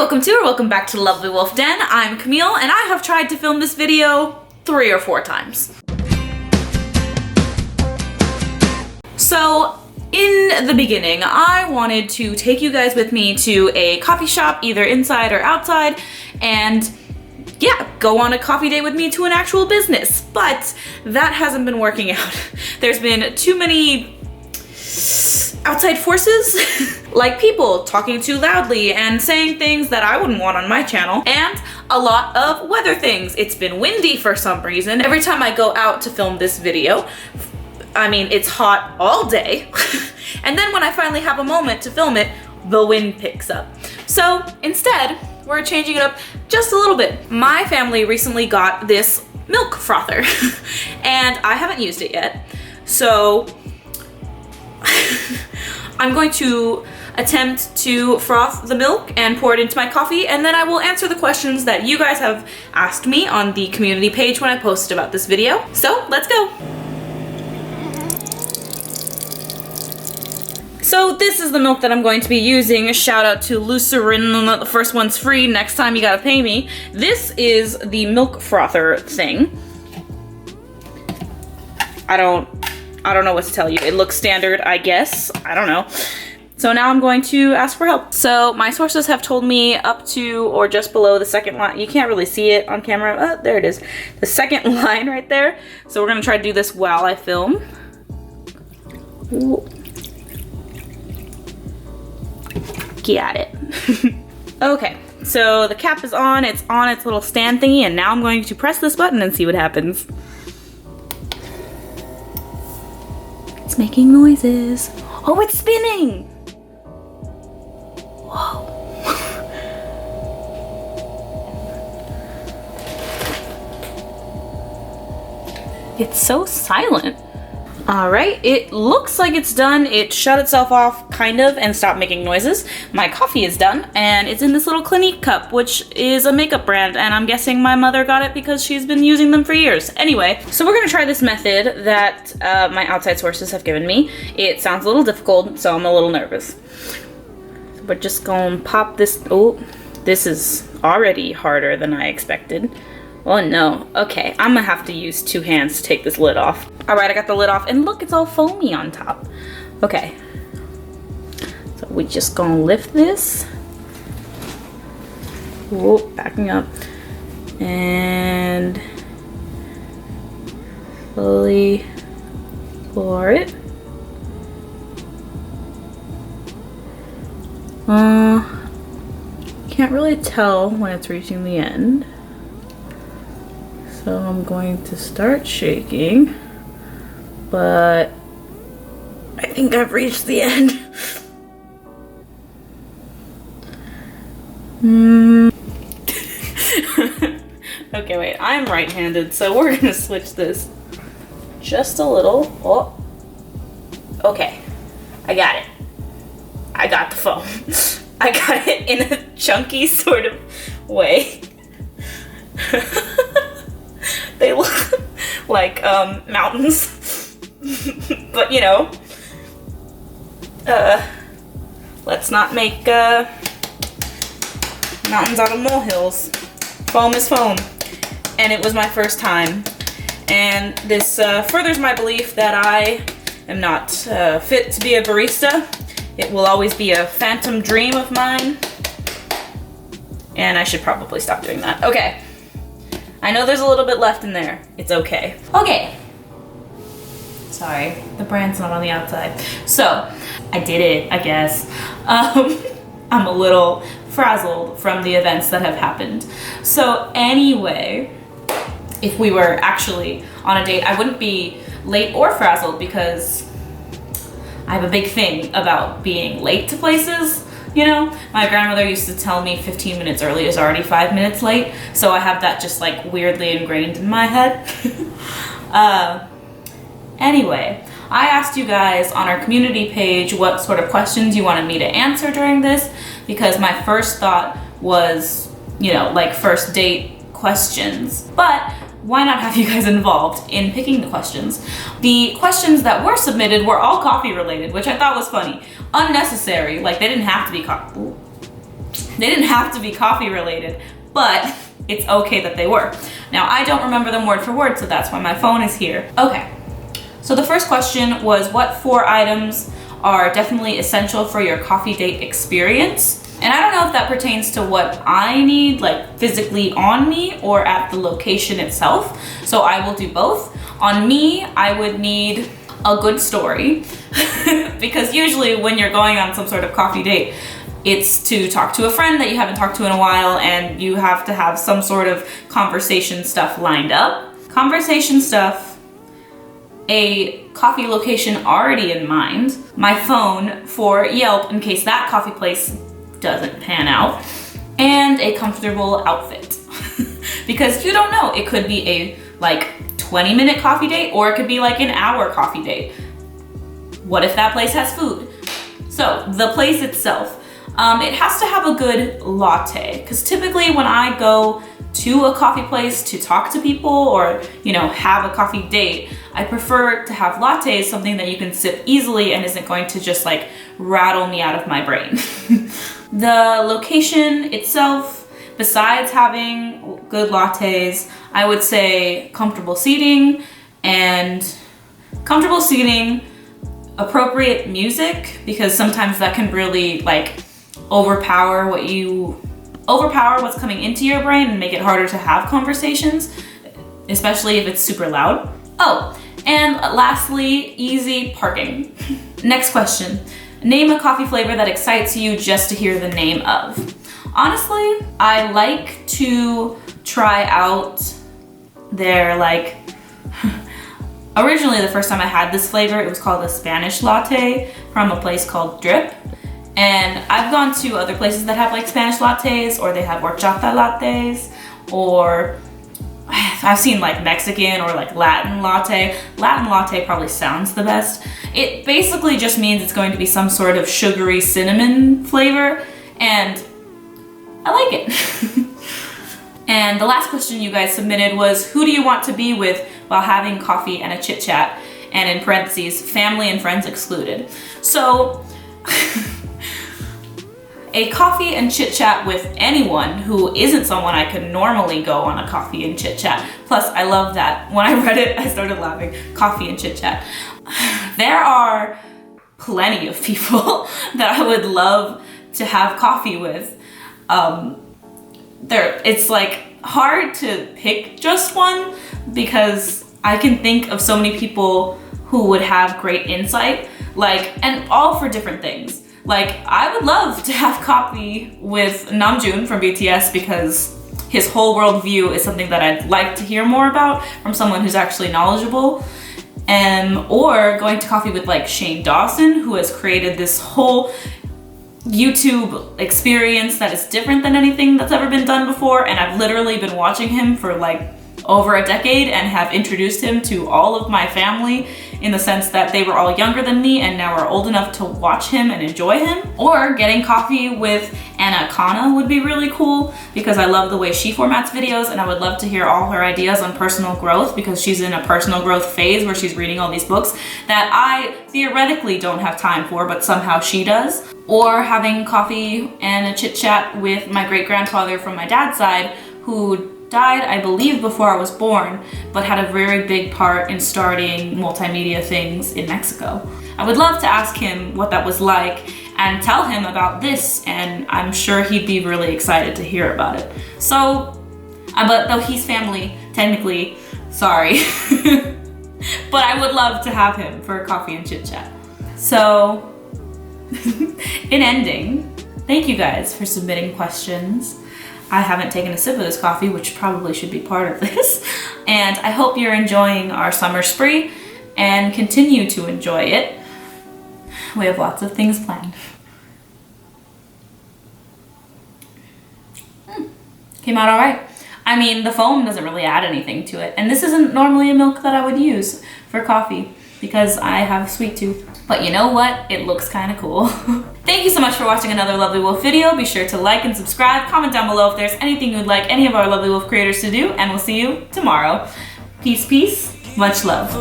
welcome back to Lovely Wolf Den. I'm Camille, and I have tried to film this video 3 or 4 times. So, in the beginning, I wanted to take you guys with me to a coffee shop, either inside or outside, and yeah, go on a coffee date with me to an actual business. But that hasn't been working out. There's been too many outside forces, like people talking too loudly and saying things that I wouldn't want on my channel, and a lot of weather things. It's been windy for some reason. Every time I go out to film this video, I mean, it's hot all day. And then when I finally have a moment to film it, the wind picks up. So instead, we're changing it up just a little bit. My family recently got this milk frother and I haven't used it yet. So I'm going to attempt to froth the milk and pour it into my coffee, and then I will answer the questions that you guys have asked me on the community page when I posted about this video. So let's go. So this is the milk that I'm going to be using. Shout out to Lucerne, the first one's free, next time you gotta pay me. This is the milk frother thing. I don't know what to tell you. It looks standard, I guess. I don't know. So now I'm going to ask for help. So my sources have told me up to or just below the second line. You can't really see it on camera. Oh, there it is. The second line right there. So we're gonna try to do this while I film. Ooh. Got it. Okay, so the cap is on. It's on its little stand thingy, and now I'm going to press this button and see what happens. It's making noises. Oh, it's spinning! Whoa. It's so silent. All right, it looks like it's done. It shut itself off, kind of, and stopped making noises. My coffee is done, and it's in this little Clinique cup, which is a makeup brand, and I'm guessing my mother got it because she's been using them for years. Anyway, so we're gonna try this method that my outside sources have given me. It sounds a little difficult, so I'm a little nervous. We're just gonna pop this. Oh, this is already harder than I expected. Oh no, okay, I'm gonna have to use 2 hands to take this lid off. All right, I got the lid off, and look, it's all foamy on top. Okay, so we just gonna lift this. Whoa, backing up. And slowly pour it. Can't really tell when it's reaching the end. So I'm going to start shaking, but I think I've reached the end. Okay, wait, I'm right-handed, so we're gonna switch this just a little. Oh, okay, I got it. I got the foam. I got it in a chunky sort of way. They look like mountains, but you know, let's not make mountains out of molehills. Foam is foam, and it was my first time, and this furthers my belief that I am not fit to be a barista. It will always be a phantom dream of mine, and I should probably stop doing that. Okay. I know there's a little bit left in there. It's okay. Okay. Sorry, the brand's not on the outside. So, I did it, I guess. I'm a little frazzled from the events that have happened. So anyway, if we were actually on a date, I wouldn't be late or frazzled because I have a big thing about being late to places. You know, my grandmother used to tell me 15 minutes early is already 5 minutes late, so I have that just like weirdly ingrained in my head. Anyway, I asked you guys on our community page what sort of questions you wanted me to answer during this, because my first thought was, you know, like first date questions, but why not have you guys involved in picking the questions? The questions that were submitted were all coffee related, which I thought was funny. Unnecessary, like they didn't have to be coffee. They didn't have to be coffee related, but it's okay that they were. Now, I don't remember them word for word, so that's why my phone is here. Okay, so the first question was, what 4 items are definitely essential for your coffee date experience? And I don't know if that pertains to what I need, like physically on me or at the location itself. So I will do both. On me, I would need a good story because usually when you're going on some sort of coffee date, it's to talk to a friend that you haven't talked to in a while, and you have to have some sort of conversation stuff lined up. Conversation stuff, a coffee location already in mind, my phone for Yelp in case that coffee place doesn't pan out, and a comfortable outfit. Because you don't know, it could be a like 20-minute coffee date or it could be like an hour coffee date. What if that place has food? So the place itself, it has to have a good latte, because typically when I go to a coffee place to talk to people or, you know, have a coffee date, I prefer to have lattes, something that you can sip easily and isn't going to just like rattle me out of my brain. The location itself, besides having good lattes, I would say comfortable seating, appropriate music, because sometimes that can really like overpower what's coming into your brain and make it harder to have conversations, especially if it's super loud. Oh, and lastly, easy parking. Next question. Name a coffee flavor that excites you just to hear the name of. Honestly, I like to try out their like, originally the first time I had this flavor, it was called a Spanish latte from a place called Drip. And I've gone to other places that have like Spanish lattes, or they have horchata lattes, or I've seen like Mexican or like Latin latte. Latin latte probably sounds the best. It basically just means it's going to be some sort of sugary cinnamon flavor, and I like it. And the last question you guys submitted was, who do you want to be with while having coffee and a chit chat? And in parentheses, family and friends excluded. So, a coffee and chit chat with anyone who isn't someone I could normally go on a coffee and chit chat. Plus, I love that. When I read it, I started laughing. Coffee and chit chat. There are plenty of people that I would love to have coffee with. It's like hard to pick just one, because I can think of so many people who would have great insight, like, and all for different things. Like, I would love to have coffee with Namjoon from BTS, because his whole world view is something that I'd like to hear more about from someone who's actually knowledgeable. Or going to coffee with like Shane Dawson, who has created this whole YouTube experience that is different than anything that's ever been done before. And I've literally been watching him for like over a decade and have introduced him to all of my family, in the sense that they were all younger than me and now are old enough to watch him and enjoy him. Or getting coffee with Anna Kana would be really cool, because I love the way she formats videos, and I would love to hear all her ideas on personal growth, because she's in a personal growth phase where she's reading all these books that I theoretically don't have time for, but somehow she does. Or having coffee and a chit chat with my great-grandfather from my dad's side, who died, I believe, before I was born, but had a very big part in starting multimedia things in Mexico. I would love to ask him what that was like and tell him about this, and I'm sure he'd be really excited to hear about it. So, but though he's family, technically, sorry, but I would love to have him for a coffee and chit chat. So, in ending, thank you guys for submitting questions. I haven't taken a sip of this coffee, which probably should be part of this. And I hope you're enjoying our summer spree and continue to enjoy it. We have lots of things planned. Came out all right. I mean, the foam doesn't really add anything to it. And this isn't normally a milk that I would use for coffee, because I have a sweet tooth. But you know what? It looks kind of cool. Thank you so much for watching another Lovely Wolf video. Be sure to like and subscribe. Comment down below if there's anything you'd like any of our Lovely Wolf creators to do, and we'll see you tomorrow. Peace, peace. Much love.